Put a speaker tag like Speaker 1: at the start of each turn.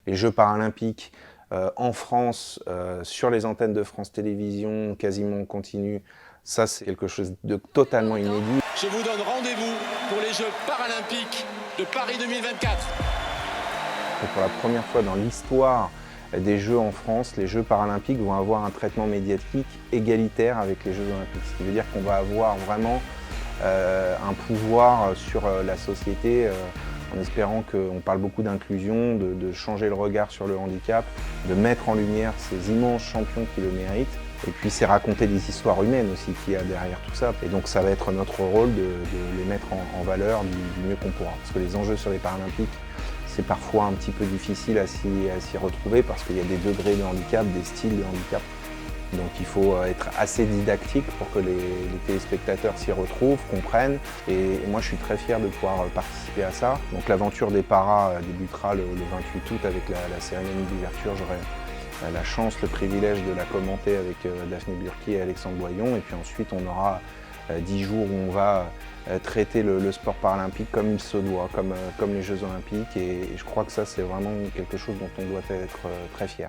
Speaker 1: les Jeux paralympiques en France, sur les antennes de France Télévisions, quasiment en continu, ça c'est quelque chose de totalement inédit.
Speaker 2: Je vous donne rendez-vous pour les Jeux paralympiques de Paris 2024.
Speaker 1: Et pour la première fois dans l'histoire des Jeux en France, les Jeux paralympiques vont avoir un traitement médiatique égalitaire avec les Jeux olympiques. Ce qui veut dire qu'on va avoir vraiment un pouvoir sur la société, en espérant qu'on parle beaucoup d'inclusion, de changer le regard sur le handicap, de mettre en lumière ces immenses champions qui le méritent. Et puis c'est raconter des histoires humaines aussi qu'il y a derrière tout ça. Et donc ça va être notre rôle de les mettre en valeur du mieux qu'on pourra. Parce que les enjeux sur les Paralympiques, c'est parfois un petit peu difficile à s'y retrouver parce qu'il y a des degrés de handicap, des styles de handicap. Donc il faut être assez didactique pour que les téléspectateurs s'y retrouvent, comprennent. Et moi je suis très fier de pouvoir participer à ça. Donc l'aventure des paras débutera le 28 août avec la cérémonie d'ouverture. J'aurai la chance, le privilège de la commenter avec Daphné Burki et Alexandre Boyon. Et puis ensuite on aura 10 jours où on va traiter le sport paralympique comme il se doit, comme les Jeux olympiques. Et je crois que ça c'est vraiment quelque chose dont on doit être très fier.